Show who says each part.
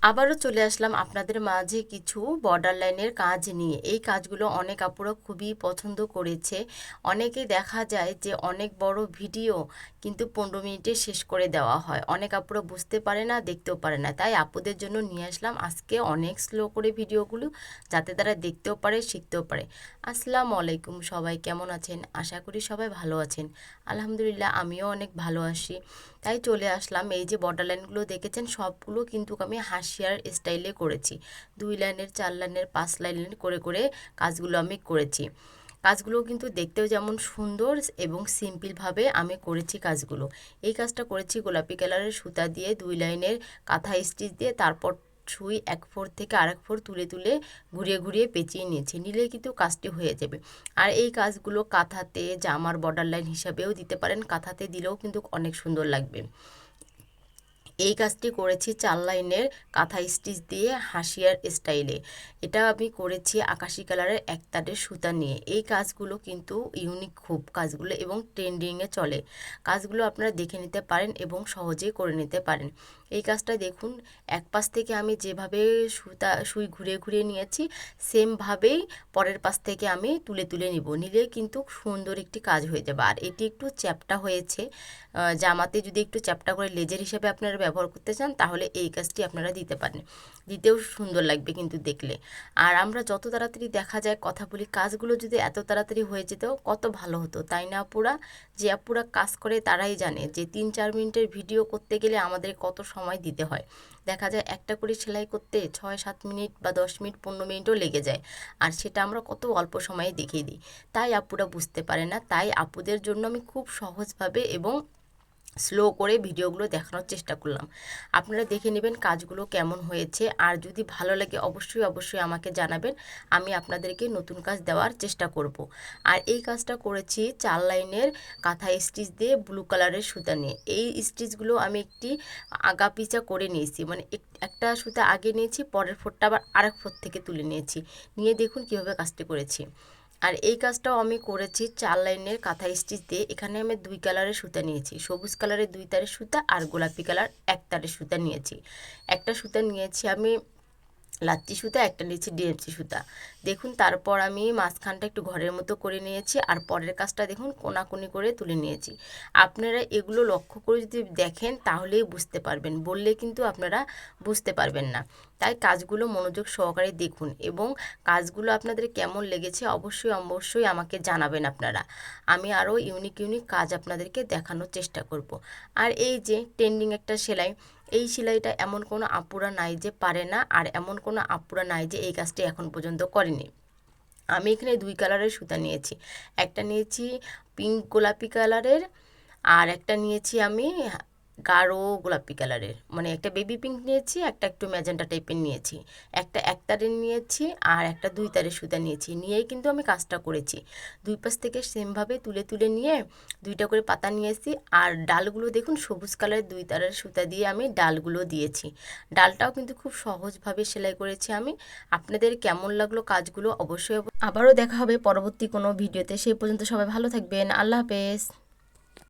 Speaker 1: আবারও চলে আসলাম আপনাদের মাঝে কিছু বর্ডার লাইনের কাজ নিয়ে। এই কাজগুলো অনেক আপুরা খুবই পছন্দ করেছে। অনেকে দেখা যায় যে অনেক বড় ভিডিও কিন্তু 15 মিনিটে শেষ করে দেওয়া হয়। অনেক আপুরা বুঝতে পারে না, দেখতেও পারে না। তাই আপুদের জন্য নিয়ে আসলাম আজকে অনেক স্লো করে ভিডিওগুলো, যাতে তারা দেখতেও পারে, শিখতেও পারে। আসসালামু আলাইকুম, সবাই কেমন আছেন? আশা করি সবাই ভালো আছেন। আলহামদুলিল্লাহ, আমিও অনেক ভালো আছি। তাই চলে আসলাম। এই যে বর্ডার লাইনগুলো দেখেছেন, সবগুলো কিন্তু আমি হাসিয়ার স্টাইলে করেছি। 2 লাইনের, 4 লাইনের, 5 লাইনের করে করে কাজগুলো আমি করেছি। কাজগুলো কিন্তু দেখতেও যেমন সুন্দর এবং সিম্পলভাবে আমি করেছি কাজগুলো। এই কাজটা করেছি গোলাপি কালারের সুতা দিয়ে 2 লাইনের কাঁথা স্টিচ দিয়ে, তারপর সুই এক ফোর থেকে আরেক ফোর তুলে তুলে ঘুরিয়ে ঘুরিয়ে পেঁচিয়ে নিয়েছি। নিলে কিন্তু কাজটি হয়ে যাবে। আর এই কাজগুলো কাঁথাতে, জামার বর্ডার লাইন হিসাবেও দিতে পারেন, কাঁথাতে দিলেও কিন্তু অনেক সুন্দর লাগবে। এই কাজটি করেছি 4 লাইনের কাঁথা স্টিচ দিয়ে হাসিয়ার স্টাইলে। এটা আমি করেছি আকাশি কালারের একতারের সুতা নিয়ে। এই কাজগুলো কিন্তু ইউনিক খুব কাজগুলো এবং ট্রেন্ডিংয়ে চলে। কাজগুলো আপনারা দেখে নিতে পারেন এবং সহজেই করে নিতে পারেন। এই কাজটা দেখুন, এক পাশ থেকে আমি যেভাবে সুই ঘুরিয়ে ঘুরিয়ে নিয়েছি, সেমভাবেই পরের পাশ থেকে আমি তুলে তুলে নিব। নিলে কিন্তু সুন্দর একটি কাজ হয়ে যাবে। আর এটি একটু চ্যাপ্টা হয়েছে। জামাতে যদি একটু চ্যাপ্টা করে লেজের হিসেবে আপনারা ব্যবহার করতে চান, তাহলে এই কাজটি আপনারা দিতে পারেন। দিতেও সুন্দর লাগবে কিন্তু দেখলে। আর আমরা যত তাড়াতাড়ি দেখা যায় কথা বলি, কাজগুলো যদি এত তাড়াতাড়ি হয়ে যেত কত ভালো হতো, তাই না আপুরা? যে আপুরা কাজ করে তারাই জানে যে 3-4 মিনিটের ভিডিও করতে গেলে আমাদের কত সময় দিতে হয়। দেখা যায় একটা করে সেলাই করতে 6-7 মিনিট বা 10 মিনিট, 15 মিনিটও লেগে যায়। আর সেটা আমরা কত অল্প সময়ে দেখিয়ে দিই। তাই আপুরা বুঝতে পারে না। তাই আপুদের জন্য আমি খুব সহজভাবে এবং স্লো করে ভিডিওগুলো দেখানোর চেষ্টা করলাম। আপনারা দেখে নেবেন কাজগুলো কেমন হয়েছে। আর যদি ভালো লাগে অবশ্যই অবশ্যই আমাকে জানাবেন। আমি আপনাদেরকে নতুন কাজ দেওয়ার চেষ্টা করব। আর এই কাজটা করেছি 4 লাইনের কাঁথা স্টিচ দিয়ে ব্লু কালারের সুতা নিয়ে। এই স্টিচগুলো আমি একটি আগা পিছা করে নিয়েছি, মানে একটা সুতা আগে নিয়েছি, পরের ফোরটা আবার আরেক ফোর থেকে তুলে নিয়েছি। নিয়ে দেখুন কীভাবে কাজটি করেছি। আর এই কাজটাও আমি করেছি 4 লাইনের কাঁথা স্টিচ দিয়ে। এখানে আমি 2 কালারের সুতা নিয়েছি, সবুজ কালারের 2 তারের সুতা আর গোলাপি কালার 1 তারের সুতা নিয়েছি। একটা সুতা নিয়েছি আমি লাচ্ছি সুতা, একটা নিয়েছি ডিএমসি সুতা। দেখুন, তারপর আমি মাঝখানটা একটু ঘরের মতো করে নিয়েছি, আর পরের কাজটা দেখুন কোনাকুনি করে তুলে নিয়েছি। আপনারা এগুলো লক্ষ্য করে যদি দেখেন তাহলেই বুঝতে পারবেন, বললে কিন্তু আপনারা বুঝতে পারবেন না। তাই কাজগুলো মনোযোগ সহকারে দেখুন এবং কাজগুলো আপনাদের কেমন লেগেছে অবশ্যই অবশ্যই আমাকে জানাবেন আপনারা। আমি আরও ইউনিক ইউনিক কাজ আপনাদেরকে দেখানোর চেষ্টা করব। আর এই যে ট্রেন্ডিং একটা সেলাই, এই সেলাইটা এমন কোনো আপুরা নাই যে পারে না, আর এমন কোনো আপুরা নাই যে এই কাজটি এখন পর্যন্ত করেনি। আমি এখানে 2 কালারের সুতা নিয়েছি। একটা নিয়েছি পিঙ্ক গোলাপি কালারের, আর একটা নিয়েছি আমি গাঢ় গোলাপি কালারের, মানে একটা বেবি পিঙ্ক নিয়েছি, একটা একটু ম্যাজেন্টা টাইপের নিয়েছি। একটা 1 তারের নিয়েছি আর একটা 2 তারের সুতা নিয়েছি। নিয়েই কিন্তু আমি কাজটা করেছি। 2 পাশ থেকে সেমভাবে তুলে তুলে নিয়ে 2টা করে পাতা নিয়েছি। আর ডালগুলো দেখুন, সবুজ কালারের 2 তারের সুতা দিয়ে আমি ডালগুলো দিয়েছি। ডালটাও কিন্তু খুব সহজভাবে সেলাই করেছি আমি। আপনাদের কেমন লাগলো কাজগুলো অবশ্যই। আবারও দেখা হবে পরবর্তী কোনো ভিডিওতে। সেই পর্যন্ত সবাই ভালো থাকবেন। আল্লাহ হাফেজ।